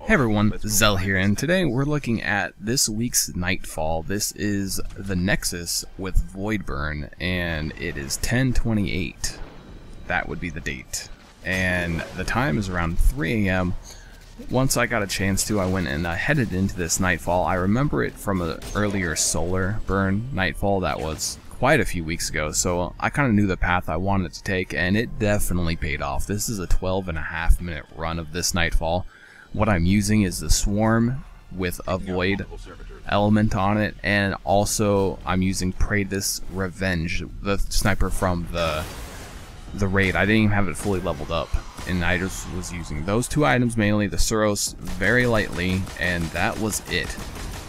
Hey everyone, Zell here, and today we're looking at this week's Nightfall. This is the Nexus with Voidburn, and it is 10/28. That would be the date. And the time is around 3 AM. Once I got a chance to, I went and headed into this Nightfall. I remember it from an earlier solar burn Nightfall that was quite a few weeks ago, so I kind of knew the path I wanted to take, and it definitely paid off. This is a 12.5 minute run of this Nightfall. What I'm using is the Swarm with a Void element on it, and also I'm using Praetus Revenge, the sniper from the raid. I didn't even have it fully leveled up, and I just was using those two items mainly, the Suros very lightly, and that was it.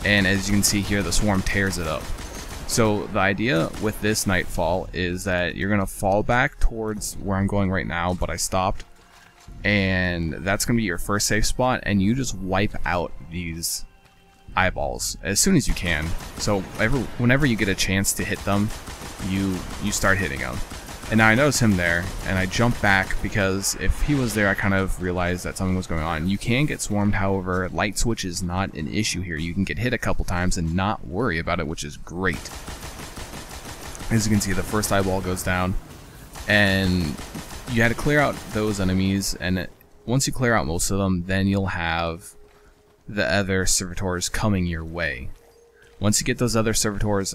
And as you can see here, the Swarm tears it up. So the idea with this Nightfall is that you're going to fall back towards where I'm going right now, but I stopped. And that's going to be your first safe spot, and you just wipe out these eyeballs as soon as you can. So whenever you get a chance to hit them, you start hitting them. And now I noticed him there, and I jumped back because if he was there, I kind of realized that something was going on. You can get swarmed, however, light switch is not an issue here. You can get hit a couple times and not worry about it, which is great. As you can see, the first eyeball goes down, and you had to clear out those enemies, and once you clear out most of them, then you'll have the other servitors coming your way. Once you get those other servitors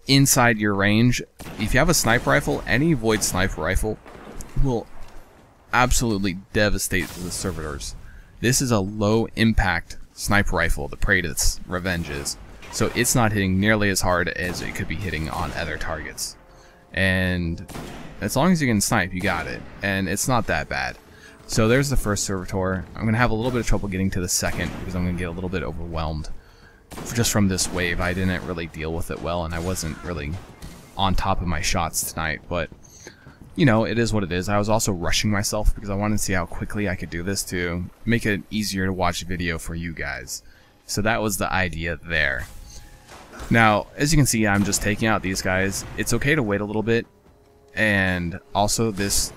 inside your range, if you have a sniper rifle, any Void sniper rifle will absolutely devastate the servitors. This is a low impact sniper rifle, the Praetus Revenge is, so it's not hitting nearly as hard as it could be hitting on other targets. And as long as you can snipe, you got it, and it's not that bad. So there's the first servitor. I'm going to have a little bit of trouble getting to the second because I'm going to get a little bit overwhelmed just from this wave. I didn't really deal with it well, and I wasn't really on top of my shots tonight, but you know, it is what it is. I was also rushing myself because I wanted to see how quickly I could do this to make it easier to watch the video for you guys. So that was the idea there. Now, as you can see, I'm just taking out these guys. It's okay to wait a little bit. And also this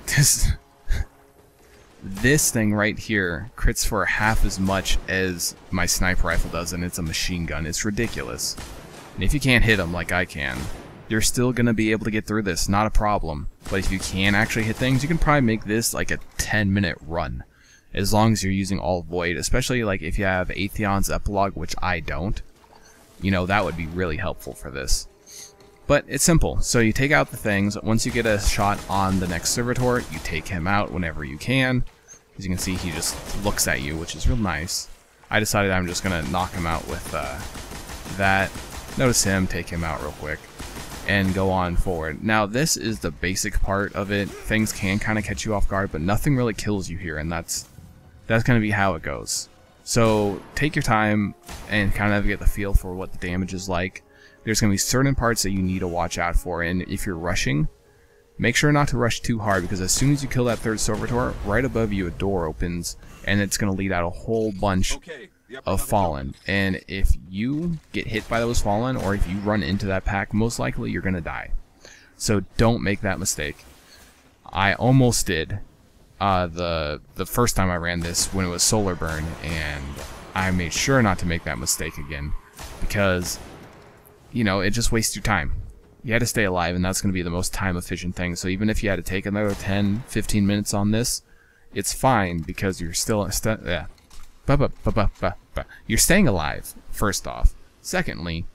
thing right here crits for half as much as my sniper rifle does, and it's a machine gun. It's ridiculous. And if you can't hit them like I can, you're still going to be able to get through this, not a problem. But if you can actually hit things, you can probably make this like a 10-minute run, as long as you're using all Void, especially like if you have Atheon's Epilogue, which I don't. You know, that would be really helpful for this. But it's simple. So you take out the things. Once you get a shot on the next servitor, you take him out whenever you can. As you can see, he just looks at you, which is real nice. I decided I'm just going to knock him out with that. Notice him, take him out real quick, and go on forward. Now, this is the basic part of it. Things can kind of catch you off guard, but nothing really kills you here, and that's going to be how it goes. So take your time and kind of get the feel for what the damage is like. There's going to be certain parts that you need to watch out for, and if you're rushing, make sure not to rush too hard, because as soon as you kill that third servitor, right above you a door opens, and it's going to lead out a whole bunch of Fallen. And if you get hit by those Fallen, or if you run into that pack, most likely you're going to die. So don't make that mistake. I almost did the first time I ran this when it was solar burn, and I made sure not to make that mistake again, because you know, it just wastes your time. You had to stay alive, and that's going to be the most time efficient thing. So even if you had to take another 10-15 minutes on this, it's fine, because you're still you're staying alive, first off. Secondly,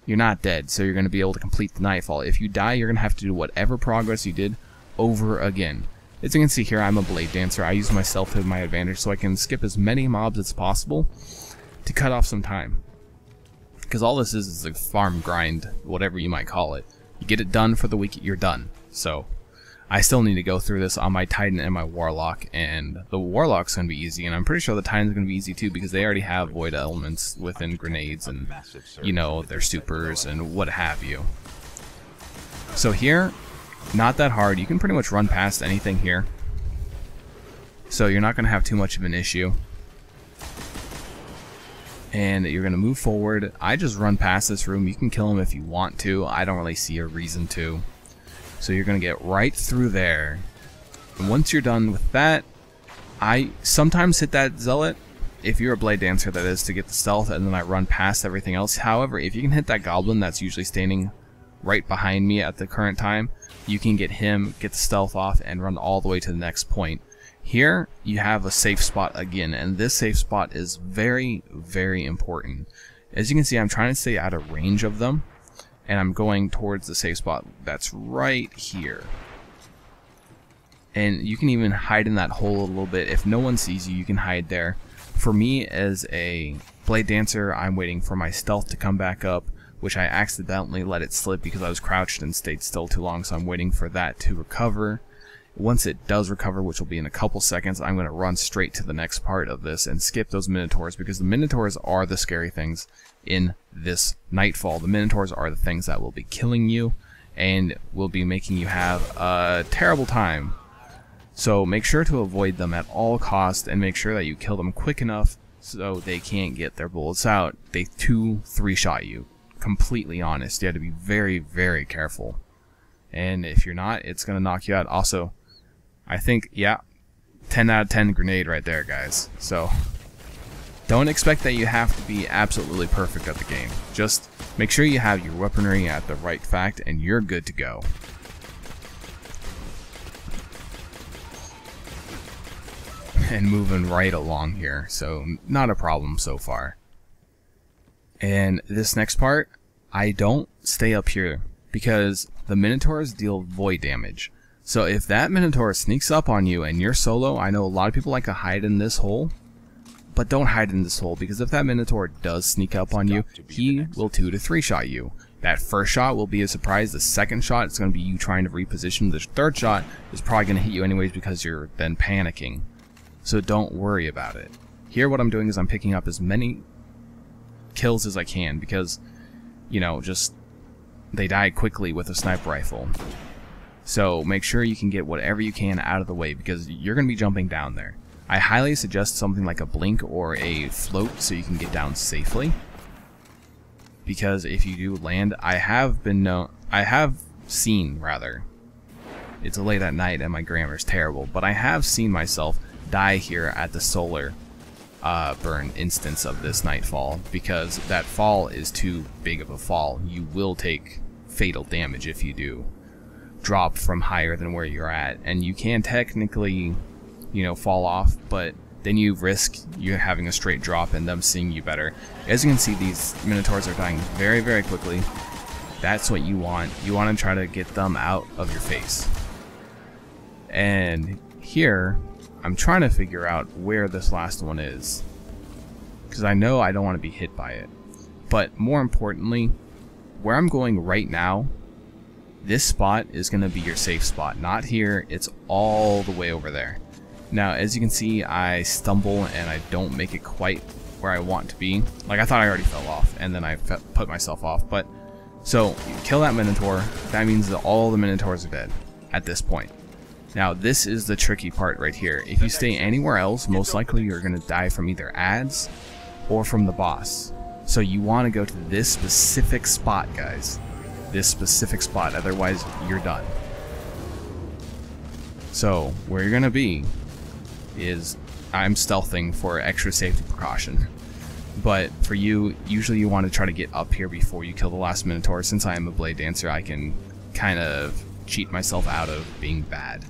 you're not dead, so you're going to be able to complete the Nightfall. If you die, you're going to have to do whatever progress you did over again. As you can see here, I'm a blade dancer. I use myself to my advantage, so I can skip as many mobs as possible to cut off some time. Because all this is a farm grind, whatever you might call it. You get it done for the week, you're done. So, I still need to go through this on my Titan and my Warlock, and the Warlock's going to be easy, and I'm pretty sure the Titan's going to be easy too, because they already have Void elements within grenades and, you know, their supers and what have you. So here, not that hard. You can pretty much run past anything here. So you're not going to have too much of an issue. And you're going to move forward. I just run past this room. You can kill him if you want to. I don't really see a reason to. So you're going to get right through there. And once you're done with that, I sometimes hit that zealot if you're a Blade Dancer, that is to get the stealth, and then I run past everything else. However, if you can hit that goblin that's usually standing right behind me at the current time, you can get him, get the stealth off, and run all the way to the next point. Here, you have a safe spot again, and this safe spot is very, very important. As you can see, I'm trying to stay out of range of them, and I'm going towards the safe spot that's right here. And you can even hide in that hole a little bit. If no one sees you, you can hide there. For me, as a Blade Dancer, I'm waiting for my stealth to come back up, which I accidentally let it slip because I was crouched and stayed still too long, so I'm waiting for that to recover. Once it does recover, which will be in a couple seconds, I'm going to run straight to the next part of this and skip those Minotaurs, because the Minotaurs are the scary things in this Nightfall. The Minotaurs are the things that will be killing you and will be making you have a terrible time. So make sure to avoid them at all costs, and make sure that you kill them quick enough so they can't get their bullets out. They 2-3 shot you. Completely honest. You have to be very, very careful. And if you're not, it's going to knock you out. Also, I think, yeah, 10 out of 10 grenade right there, guys. So don't expect that you have to be absolutely perfect at the game. Just make sure you have your weaponry at the right fact, and you're good to go. And moving right along here, so not a problem so far. And this next part, I don't stay up here because the Minotaurs deal void damage. So if that Minotaur sneaks up on you and you're solo, I know a lot of people like to hide in this hole, but don't hide in this hole, because if that Minotaur does sneak up on you, he will 2-3 shot you. That first shot will be a surprise. The second shot, it's going to be you trying to reposition. The third shot is probably going to hit you anyways because you're then panicking. So don't worry about it. Here what I'm doing is I'm picking up as many kills as I can, because, you know, just they die quickly with a sniper rifle. So make sure you can get whatever you can out of the way, because you're going to be jumping down there. I highly suggest something like a blink or a float so you can get down safely, because if you do land, I have seen, it's late at night and my grammar's terrible, but I have seen myself die here at the solar burn instance of this Nightfall, because that fall is too big of a fall. You will take fatal damage if you do drop from higher than where you're at, and you can technically, you know, fall off, but then you risk you having a straight drop and them seeing you better. As you can see, these Minotaurs are dying very, very quickly. That's what you want. You want to try to get them out of your face. And here, I'm trying to figure out where this last one is, because I know I don't want to be hit by it. But more importantly, where I'm going right now, this spot is going to be your safe spot. Not here, it's all the way over there. Now, as you can see, I stumble and I don't make it quite where I want to be. Like, I thought I already fell off, and then I put myself off. But so, you kill that Minotaur, that means that all the Minotaurs are dead at this point. Now, this is the tricky part right here. If you stay anywhere else, most likely you're going to die from either ads or from the boss. So you want to go to this specific spot, guys. This specific spot, otherwise you're done. So, where you're going to be is, I'm stealthing for extra safety precaution. But for you, usually you want to try to get up here before you kill the last Minotaur. Since I am a Blade Dancer, I can kind of cheat myself out of being bad.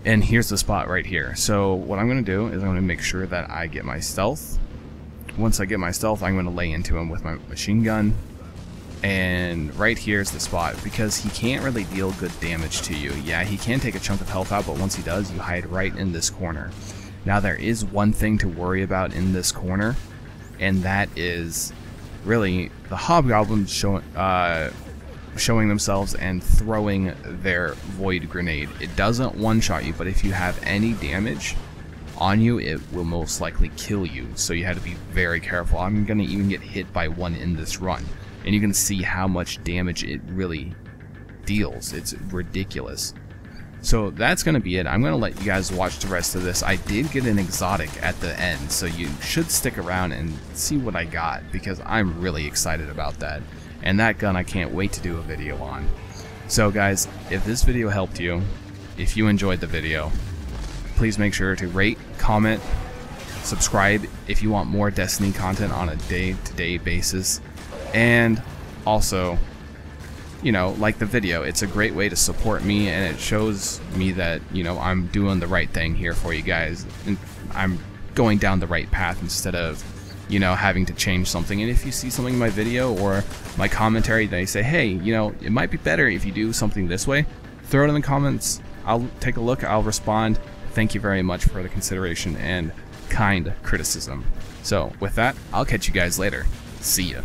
And here's the spot right here. So what I'm going to do is I'm going to make sure that I get my stealth. Once I get my stealth, I'm going to lay into him with my machine gun. And right here is the spot, because he can't really deal good damage to you. Yeah, he can take a chunk of health out, but once he does, you hide right in this corner. Now, there is one thing to worry about in this corner, and that is really the hobgoblins showing themselves and throwing their void grenade. It doesn't one-shot you, but if you have any damage on you, it will most likely kill you. So you have to be very careful. I'm going to even get hit by one in this run, and you can see how much damage it really deals. It's ridiculous. So that's going to be it. I'm going to let you guys watch the rest of this. I did get an exotic at the end, so you should stick around and see what I got, because I'm really excited about that. And that gun I can't wait to do a video on. So guys, if this video helped you, if you enjoyed the video, please make sure to rate, comment, subscribe if you want more Destiny content on a day-to-day basis, and also, you know, like the video. It's a great way to support me, and it shows me that, you know, I'm doing the right thing here for you guys, and I'm going down the right path instead of, you know, having to change something. And if you see something in my video or my commentary that you say, hey, you know, it might be better if you do something this way, throw it in the comments. I'll take a look, I'll respond. Thank you very much for the consideration and kind criticism. So with that, I'll catch you guys later. See ya.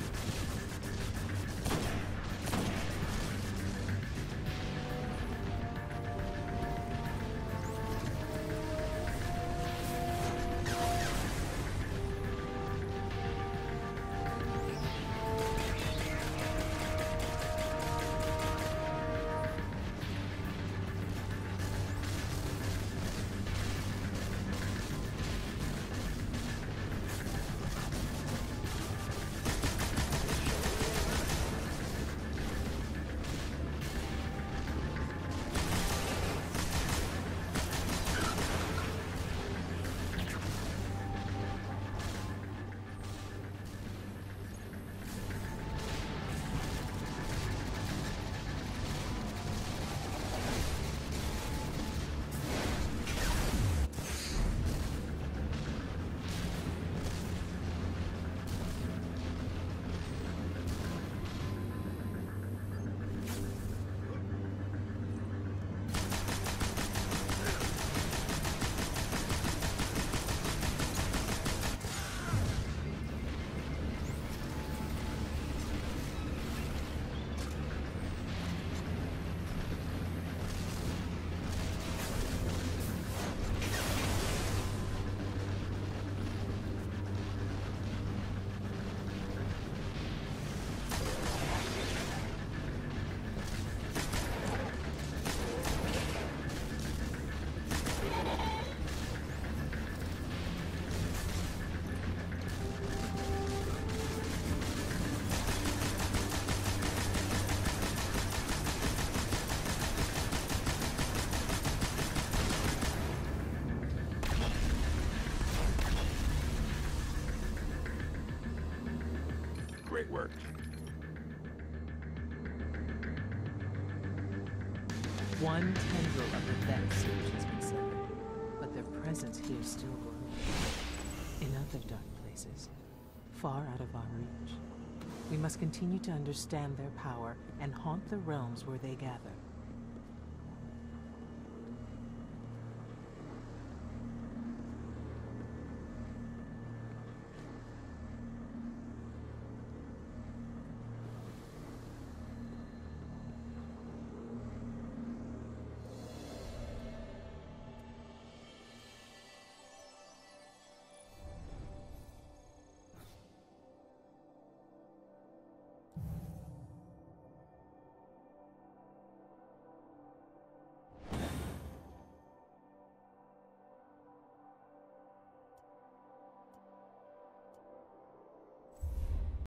Great work. One tendril of the Vex surge has been severed, but their presence here still grows. In other dark places, far out of our reach. We must continue to understand their power and haunt the realms where they gather.